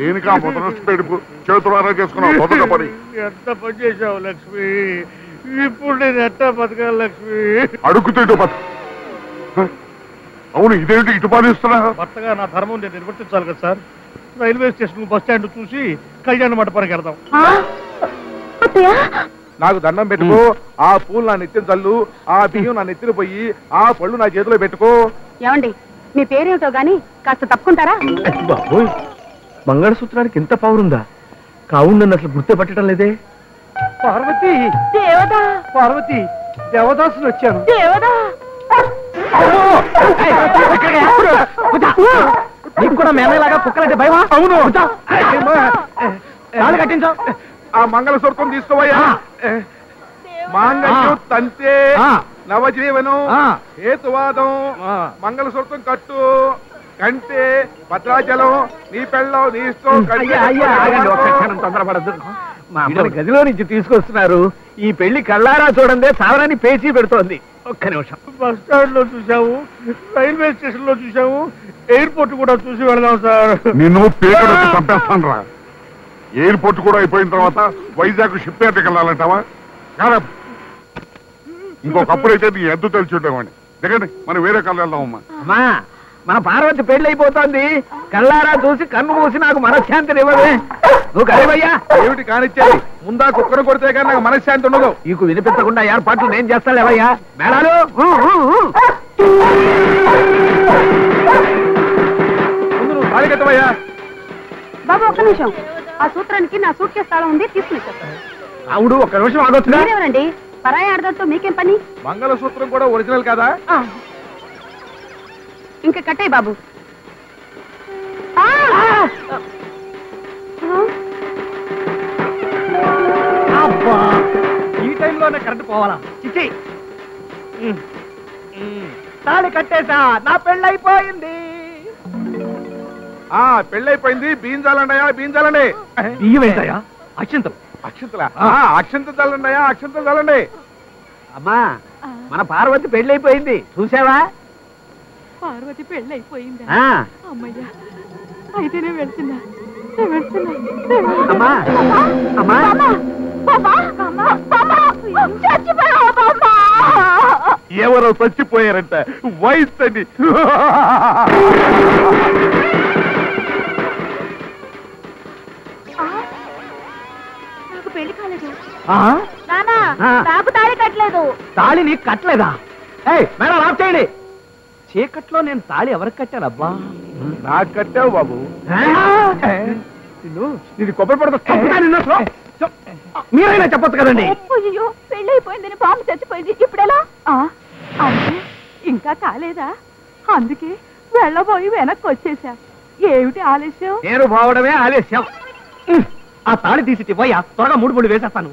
దేనికి ఆ మొదటి చేతులారా చేసుకున్నావు మొదట పని. ఎంత పని చేసావు లక్ష్మి, ఇప్పుడు నేను ఎట్టా బతకాలి లక్ష్మి? అడుగుతూ బతు. అవును, ఇదేంటి ఇటు పాలిస్తున్నా? భర్తగా నా ధర్మం నేను నిర్వర్తించాలి కదా sir. Railway station bus stand చూసి కళ్యాణ మండపానికి వెళ్దాం. నాకు దండం పెట్టుకో, ఆ పూలు నా నెత్తిన చల్లు, ఆ బియ్యం నా నెత్తిన పోయి, ఆ పళ్ళు నా చేతిలో పెట్టుకో. ఏమండి, మీ పేరేమిటో గాని కాస్త తప్పుకుంటారా? బాబోయ్, మంగళసూత్రానికి ఇంత పవర్ ఉందా? కావును నన్ను అసలు గుర్తుపట్టడం లేదే. పార్వతి, దేవదా, పార్వతి, దేవదాసులు వచ్చాను. దేవదా, నీకు కూడా మేనలాగా కుక్కలంటే భయమా? అవును. కట్టించావు. ఆ మంగళసూత్రం తీసుకోవయ్యా. మాంగళ్యం తంతే నవజీవనం హేతువాదం. మంగళసూత్రం కట్టు, కంటే భద్రాచలం, నీ పెళ్ళం, నీ ఇష్టం. తొందరపడద్దు, మా అమ్మని గదిలో నుంచి తీసుకొస్తున్నారు. ఈ పెళ్లి కళ్ళారా చూడండి, సావరాన్ని పేచీ పెడుతోంది. ఒక్క నిమిషం. బస్ స్టాండ్ లో చూసాము, రైల్వే స్టేషన్ లో చూసాము, ఎయిర్పోర్ట్ కూడా చూసి వెళదాం సార్. నిన్ను పేకడొచ్చి చంపేస్తాను రా. ఎయిర్పోర్ట్ కూడా అయిపోయిన తర్వాత వైజాగ్ షిప్ యార్డ్కి వెళ్ళాలంటావా? ఇంకొకప్పుడైతే నీ ఎద్దు తెలిసి ఉండేవాడిని. దిగండి, మనం వేరే కళ్ళు వెళ్దామమ్మా. అమ్మా, మన పార్వతి పెళ్లి అయిపోతుంది. కళ్ళారా చూసి కన్ను మూసి నాకు మనశ్శాంతిని ఇవ్వవే. నువ్వు కరేవయ్యా. ఏమిటి కానిచ్చేది? ముందా కుక్కను కొడితే కానీ నాకు మనశ్శాంతి ఉండదు. నీకు వినిపించకుండా ఏర్పాట్లు నేను చేస్తాలేవయ్యా. మేళాలు ముందు నువ్వు తాళి కట్టవయ్యా. బాబు ఒక్క నిమిషం, ఆ సూత్రానికి నా సూట్ కేసు తాళం ఉంది, తీసుకుని. రావుడు ఒక్క నిమిషం ఆగొచ్చుగా. మీరెవరండి? పరాయి ఆడదాంతో మీకేం పని? మంగళసూత్రం కూడా ఒరిజినల్ కాదా? ఇంకా కట్టాయి బాబు. ఈ టైంలోనే కరెంట్ పోవాలా? చిచ్చి, తాళి కట్టేసా, నా పెళ్ళైపోయింది. పెళ్ళైపోయింది. బీంజాలండయా, బీంజాలండి. బియ్యం ఏంటయా? అక్షంతలు. అక్షంతలా? అక్షంతలు చల్లండియా, అక్షంతలు చల్లండి. అమ్మా, మన పార్వతి పెళ్ళైపోయింది, చూసావా? పార్వతి పెళ్ళైపోయిందా? అమ్మయ్యా, అయితేనే వెళ్తున్నా. అమ్మా, అమ్మా, ఎవరో చచ్చిపోయారంట. వయసు అండి. నాకు పెళ్లి కాలేదు నానా, నాకు తాళి కట్టలేదు. తాళి నీకు కట్టలేదా? మేడం ఆఫ్ చేయండి. చీకట్లో నేను తాళి ఎవరికి కట్టానబ్బా? నాకు కట్టావు బాబు. ఇది కొబ్బరి పడతా. మీరైనా చెప్పొచ్చు కదండి. అయ్యో, పెళ్ళైపోయిందని పాము చచ్చిపోయింది, ఇప్పుడెలా? ఇంకా కాలేదా? అందుకే వెళ్ళబోయి వెనక్కి వచ్చేసా. ఏమిటి ఆలస్యం? నేను పోవడమే ఆలస్యం. ఆ తాళి తీసి పోయా, త్వరగా 3 వేసేస్తాను.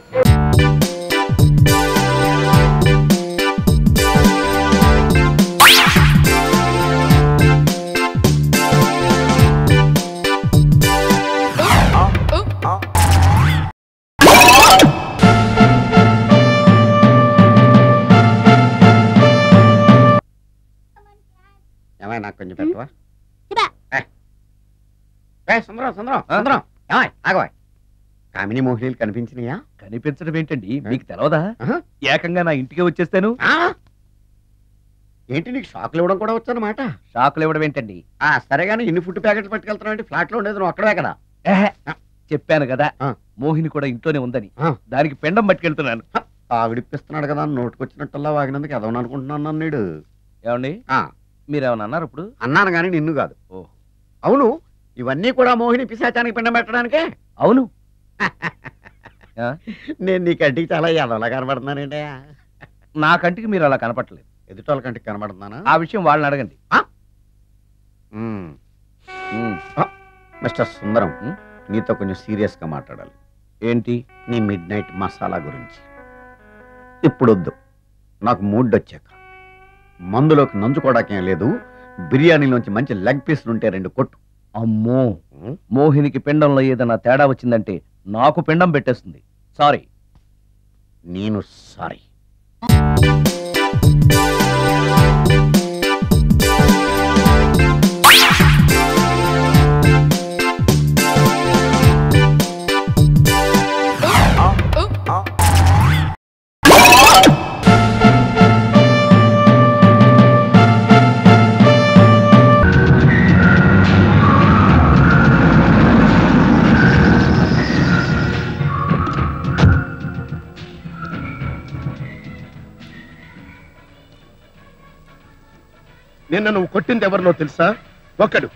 నాకు కొంచెం పెట్టవా? సుందరం సుందరం సుందరం, ఆగవా. కామిని మోహినీలు కనిపించినాయా? కనిపించడం ఏంటండి, మీకు తెలవదా? ఏకంగా నా ఇంటికి వచ్చేస్తాను. ఏంటి, నీకు షాకులు ఇవ్వడం కూడా వచ్చానమాట? షాకులు ఇవ్వడం ఏంటండి? సరేగాని ఇన్ని ఫుడ్ ప్యాకెట్స్ పట్టుకెళ్తున్నావు? ఫ్లాట్ లో ఉండేది నువ్వు అక్కడే కదా. చెప్పాను కదా, మోహిని కూడా ఇంట్లోనే ఉందని. దానికి పెండం పట్టుకెళ్తున్నాను. ఆవిడిప్పిస్తున్నాడు కదా, నోటుకొచ్చినట్టల్లా వాగినందుకు ఎదవని అనుకుంటున్నాను అన్నాడు. ఏమండి, మీరేమన్నా అన్నారు? ఇప్పుడు అన్నాను గాని నిన్ను కాదు. అవును, ఇవన్నీ కూడా మోహిని పిశాచానికి పిండం పెట్టడానికే? అవును. నేను నీ కంటికి చాలా ఎదవలా కనబడుతున్నానండి. నా కంటికి మీరు అలా కనపడలేదు. ఎదుటోళ్ళ కంటికి కనబడుతున్నానా? ఆ విషయం వాళ్ళని అడగండి. మిస్టర్ సుందరం, నీతో కొంచెం సీరియస్ గా మాట్లాడాలి. ఏంటి? నీ మిడ్ నైట్ మసాలా గురించి. ఇప్పుడు వద్దు, నాకు మూడ్ వచ్చాక. మందులోకి నంచుకోవడాకేం లేదు, బిర్యానీలోంచి మంచి లెగ్ పీస్లు ఉంటే 2 కొట్టు. అమ్మో, మోహినికి పిండంలో ఏదైనా తేడా వచ్చిందంటే నాకు పిండం పెట్టేస్తుంది. సారీ. నేను సారీ. నిన్న నువ్వు కొట్టింది ఎవరినో తెలుసా? ఒకడు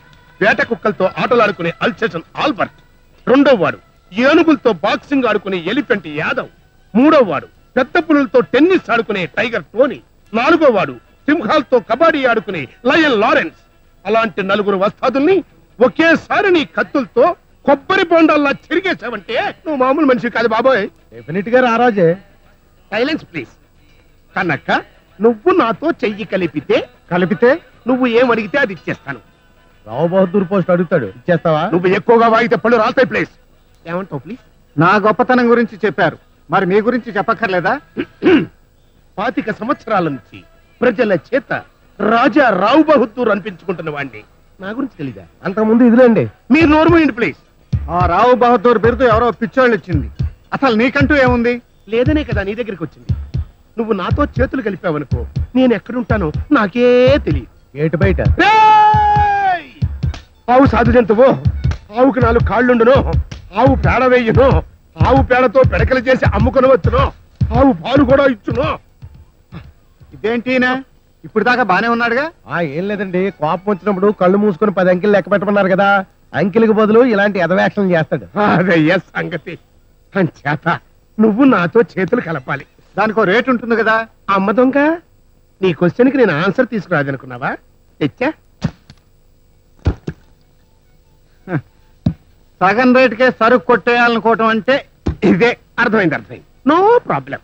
వేట కుక్కలతో ఆటలాడుకునే అల్చేషన్ ఆల్బర్ట్, రెండో వాడు ఏనుగులతో బాక్సింగ్ ఆడుకునే ఎలిఫెంట్ యాదవ్, మూడో వాడు పెద్ద పులులతో టెన్నిస్ ఆడుకునే టైగర్ టోనీ, నాలుగో వాడు సింహాలతో కబడ్డీ ఆడుకునే లయన్ లారెన్స్. అలాంటి నలుగురు వస్తాదుల్ని ఒకేసారి నీ కత్తులతో కొబ్బరి బొండాల్లా చెరిగేశావంటే నువ్వు మామూలు మనిషి కాదు బాబోయ్. డెఫినెట్ గా రారాజే. Silence please. కనుక నువ్వు నాతో చెయ్యి కలిపితే నువ్వు ఏమడిగితే అది ఇచ్చేస్తాను. రావు బహదూర్ పోస్ట్ అడుగుతాడు, ఇచ్చేస్తావా? నువ్వు ఎక్కువగా వాగితే పళ్ళు రాస్తాయి ప్లీజ్. ఏమంటావు ప్లీజ్? నా గొప్పతనం గురించి చెప్పారు, మరి మీ గురించి చెప్పక్కర్లేదా? 25 సంవత్సరాల నుంచి ప్రజల చేత రాజా రావు బహదూర్ అనిపించుకుంటున్న వాడిని. నా గురించి తెలీదా? అంతకుముందు ఇదిలేండి. మీరు నోరు మూయండి ప్లీజ్. ఆ రావు బహదూర్ బిరుదు ఎవరో పిచ్చోళ్ళు ఇచ్చింది. అసలు నీకంటూ ఏముంది? లేదనే కదా నీ దగ్గరికి వచ్చింది. నువ్వు నాతో చేతులు కలిపావనుకో, నేను ఎక్కడుంటానో నాకే తెలియదు. ఏటు బయట రేయ్! ఆవు సాధు జంతువు, ఆవుకు 4 కాళ్ళుండును, ఆవు పేడ వేయును, ఆవు పేడతో పెడకలు చేసి అమ్ముకొనవచ్చును, ఆవు పాలు కూడా ఇచ్చును. ఇదేంటినా ఇప్పుడు దాకా బానే ఉన్నాడుగా? ఏం లేదండి, కోపం వచ్చినప్పుడు కళ్ళు మూసుకొని 10 అంకెలు లెక్క పెట్టమన్నారు కదా, అంకెలకు బదులు ఇలాంటి ఎదవేక్షలు చేస్తాడు. అదయ్యా సంగతి. అంచేత నువ్వు నాతో చేతులు కలపాలి. దానికో రేటు ఉంటుంది కదా? అమ్మ దొంగ, నీ క్వశ్చన్ కి నేను ఆన్సర్ తీసుకురాదనుకున్నావా? తెచ్చా. సగం రేటుకే సరుకు కొట్టేయాలనుకోవటం అంటే ఇదే. అర్థమైంది. No problem.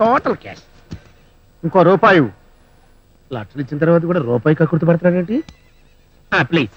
Total cash. ఇంకో రూపాయి. లక్షలు ఇచ్చిన తర్వాత కూడా రూపాయి కక్కుర్తి పడతాడేంటి? ప్లీజ్.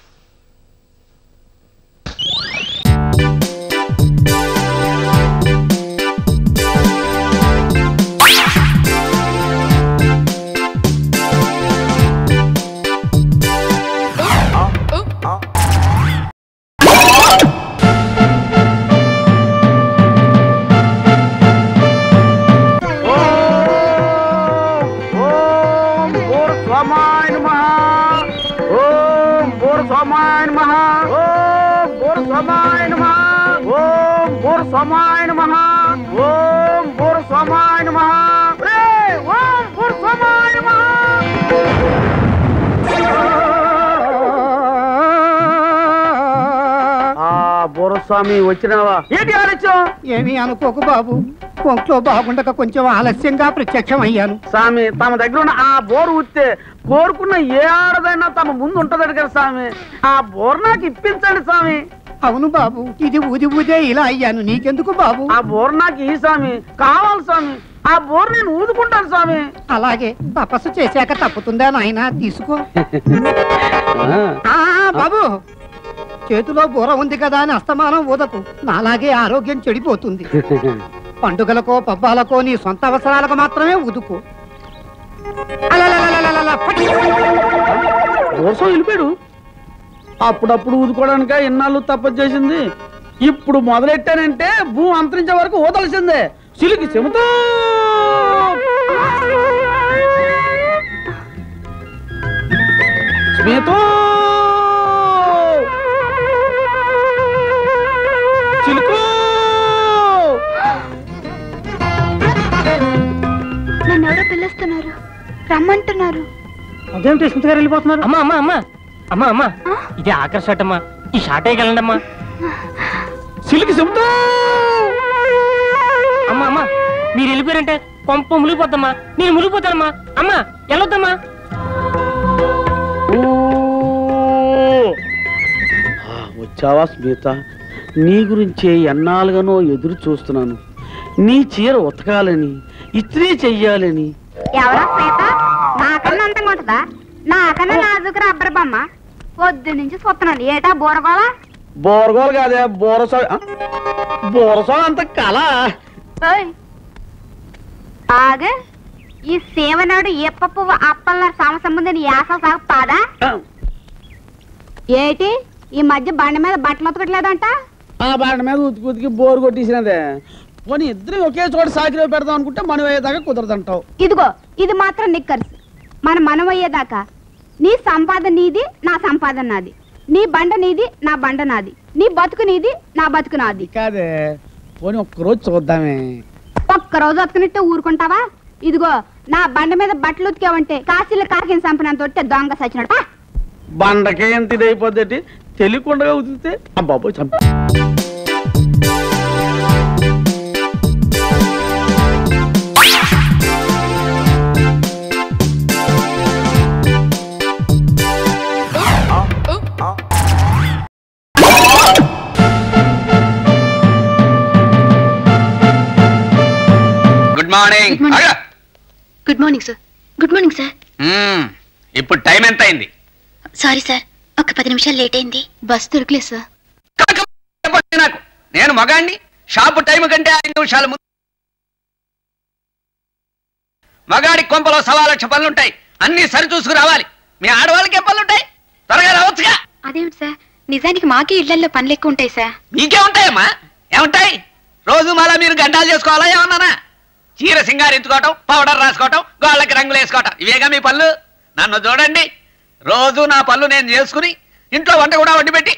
స్వామి వచ్చినావా? ఏంటి ఆలస్యం? ఏమీ అనుకోకు బాబు, ఒంట్లో బాగుండక కొంచెం ఆలస్యంగా ప్రత్యక్షం అయ్యాను. స్వామి, తమ దగ్గర ఉన్న ఆ బోరు ఉత్తే కోరుకున్న ఏ ఆడదైనా తమ ముందు ఉంటదండి కదా స్వామి. ఆ బోర్ నాకు ఇప్పించండి స్వామి. అవును బాబు, ఇది ఊది ఊదే ఇలా అయ్యాను, నీకెందుకు బాబు? ఆ బోర్ నాకు ఈ స్వామి కావాలి స్వామి. ఆ బోర్ నేను ఊదుకుంటాను స్వామి. అలాగే తపస్సు చేశాక తప్పుతుందా నాయనా, తీసుకో. బాబు, చేతిలో బూర ఉంది కదా అని అస్తమానం ఊదకు, నాలాగే ఆరోగ్యం చెడిపోతుంది. పండుగలకో పబ్బాలకో నీ సొంత అవసరాలకు మాత్రమే ఊదుకో. వెళ్ళిపోయాడు. అప్పుడప్పుడు ఊదుకోవడానిక ఇన్నాళ్ళు తపస్సు చేసింది. ఇప్పుడు మొదలెట్టానంటే భూమి అంతరించే వరకు ఊదలసిందే. సిలికి చెబుతూ స్మితో చిలుకు. నన్నెవరో పిలుస్తున్నారు, రమ్మంటున్నారు. అదేమిటి స్మిత గారు వెళ్ళిపోతున్నారు? అమ్మా అమ్మా అమ్మా అమ్మా అమ్మా ఇది ఆఖరి షాట్ అమ్మా, ఈ షాట్ వేయగలండి అమ్మా. సిలికి చెబుతూ అమ్మా అమ్మా మీరు వెళ్ళిపోయారంటే కొంప మునిగిపోద్దమ్మా, నేను మునిగిపోతానమ్మా. అమ్మా వెళ్ళొద్దమ్మా. వచ్చావా స్మిత? నీ గురించే ఎన్నాళ్ళుగానో ఎదురు చూస్తున్నాను. నీ చీర ఉతకాలని, ఇస్త్రీ చెయ్యాలని. ఎవరా శ్వేత? నాకన్నా అంతంగా ఉంటుందా? నాకన్నా నాజుకు రబ్బర్ బొమ్మ. పొద్దు నుంచి చూస్తున్నాను, ఏటా బోరగోళ? బోరగోలు కాదే, బోరసా. బోరసా అంత కళ. ఆగే, ఈ సేవనాడు ఎప్ప పువ్వు అప్పల సంబంధించిన యాస సాగు పాదా ఏటి? ఈ మధ్య బండి మీద బట్టలు ఉతకట్లేదంట. ఆ బండి మీద ఉతికి ఉతికి బోరు కొట్టేసినదే. పోనీ ఇద్దరు ఒకే చోట సాకిలో పెడదాం అనుకుంటే మనం అయ్యేదాకా కుదరదంటావు. ఇదిగో ఇది మాత్రం నిక్కర్స్. మనం అయ్యేదాకా నీ సంపాదన నీది, నా సంపాదన నాది. నీ బండ నీది, నా బండ నాది. నీ బతుకు నీది, నా బతుకు నాది. కాదే, పోనీ ఒక్కరోజు చూద్దామే. ఒక్కరోజు అతుకునిట్టే ఊరుకుంటావా? ఇదిగో నా బండ మీద బట్టలు ఉతికావంటే కాశీలో కాకిని చంపినంత తొట్టే దొంగ సచ్చినాడు. బండకే ఎంత ఇదైపోద్ది, తెలియకుండా ఉతికితే బాబోయ్ చంప. Good morning. Good morning sir. Good morning sir. ఇప్పుడు టైం ఎంత అయింది? సారీ సార్, ఒక 10 నిమిషాలు లేట్ అయింది. బస్ దొరకలేదు సార్. నాకు నేను మగాణ్ణి, షాపు టైం కంటే 5 నిమిషాల ముందు. మగాడి కొంపలో 1,00,000 పనులుంటాయి, అన్ని సరి చూసుకు రావాలి. మీ ఆడవాళ్ళకి ఏం పనులుంటాయి? త్వరగా రావచ్చుగా. అదేమిటి సార్, నిజానికి మాకే ఇళ్లలో పనులు ఎక్కువ ఉంటాయి సార్. మీకే ఉంటాయమ్మా, ఏముంటాయి? రోజు మళ్ళా మీరు గంటాలు చేసుకోవాలా ఏమన్నానా? చీర సింగారించుకోవటం, పౌడర్ రాసుకోవటం, గోళ్ళకి రంగులు వేసుకోవటం, ఇవేగా మీ పనులు. నన్ను చూడండి, రోజు నా పనులు నేను చేసుకుని ఇంట్లో వంట కూడా వండి పెట్టి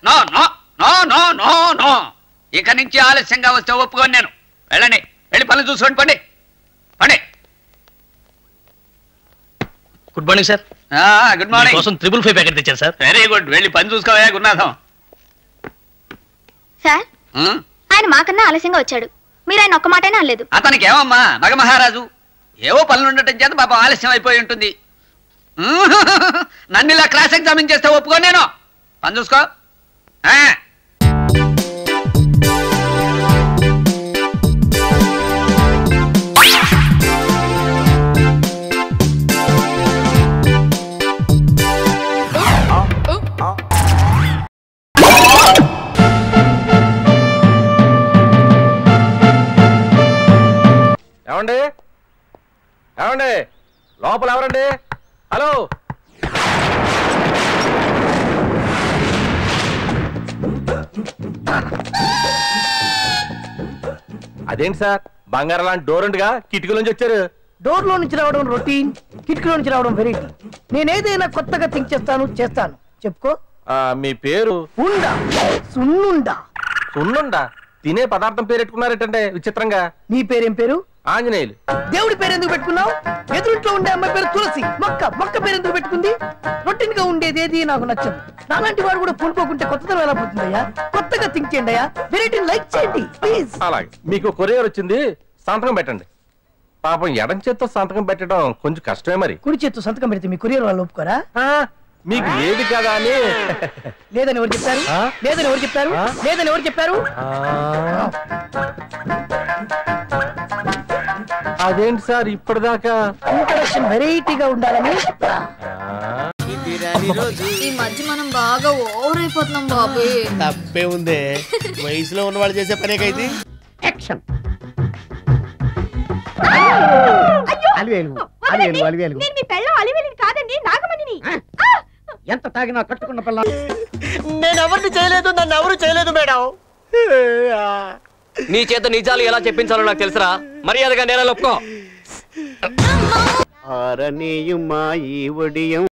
no no no no no no ఇక నుంచి ఆలస్యంగా వస్తే ఒప్పుకోండి నేను. వెళ్ళండి, వెళ్ళి పనులు చూసుకోండి. పండి పండి. Good morning sir. Good morning. కోసం 555 ప్యాకెట్ తెచ్చాను సార్. Very good. వెళ్ళి పని చూసుకోవా గురునాథం. సార్, ఆయన మాకన్నా ఆలస్యంగా వచ్చాడు, మీరు ఆయన ఒక్క మాటైనా అనలేదు. అతనికి ఏమమ్మా, మగ మహారాజు, ఏవో పనులు ఉండటం చేత పాపం ఆలస్యం అయిపోయి ఉంటుంది. నన్ను ఇలా క్లాస్ ఎగ్జామిన్ చేస్తే ఒప్పుకో నేను. పని చూసుకో. ఏమండి ఏమండి, లోపల ఎవరండి? హలో, అదేంటి సార్, బంగారం లాంటి డోర్ ఉండగా కిటికీ నుంచి వచ్చారు? డోర్ లో నుంచి రావడం రొటీన్, కిటికీలో నుంచి రావడం వెరైటీ. నేనేదైనా కొత్తగా థింక్ చేస్తాను. చెప్పుకో. మీ పేరు? ఉండా. సున్నుండా. సున్నుండా? తినే పదార్థం పేరు పెట్టుకున్నారేటంటే విచిత్రంగా. నీ పేరేం పేరు? ఆంజనేయులు. దేవుడి పేరు ఎందుకు పెట్టుకున్నావు? ఎదురుంట్లో ఉండే అమ్మాయి పేరు తులసి. మొక్క పేరు ఎందుకు పెట్టుకుంది? రొటీన్ గా ఉండేది ఏది నాకు నచ్చదు. నాలాంటి వాడు కూడా పూనుకోకుంటే కొత్తదనం ఎలా పోతుందయ్యా? కొత్తగా థింక్ చేయండి అయ్యా, వెరైటీ లైక్ చేయండి ప్లీజ్. అలాగే, మీకు కొరియర్ వచ్చింది, సంతకం పెట్టండి. పాపం ఎడం చేత్తో సంతకం పెట్టడం కొంచెం కష్టమే. మరి కుడి చేత్తో సంతకం పెడితే మీ కొరియర్ వాళ్ళు ఒప్పుకోరా? మీకు లేదు కదా అని. లేదని ఎవరు చెప్పారు? లేదని ఎవరు చెప్పారు? లేదని ఎవరు చెప్పారు? అదేంటి సార్ ఇప్పటిదాకా ఇంట్రడక్షన్ వెరైటీగా ఉండాలని. ఈ మధ్య మనం బాగా ఓవర్ అయిపోతున్నాం బాబు. తప్పే ఉందే, వయసులో ఉన్న వాళ్ళు చేసే పనేకైతే. యాక్షన్. కాదండి, నాగమణిని. ఎంత తాగినా కట్టుకున్న పిల్ల. నేను ఎవరిని చేయలేదు, నన్ను ఎవరు చేయలేదు మేడం. నీ చేత నిజాలు ఎలా చెప్పించాలో నాకు తెలుసురా. మర్యాదగా నేల ఒప్పుకో. ఆరనీయుమా ఈ ఒడియం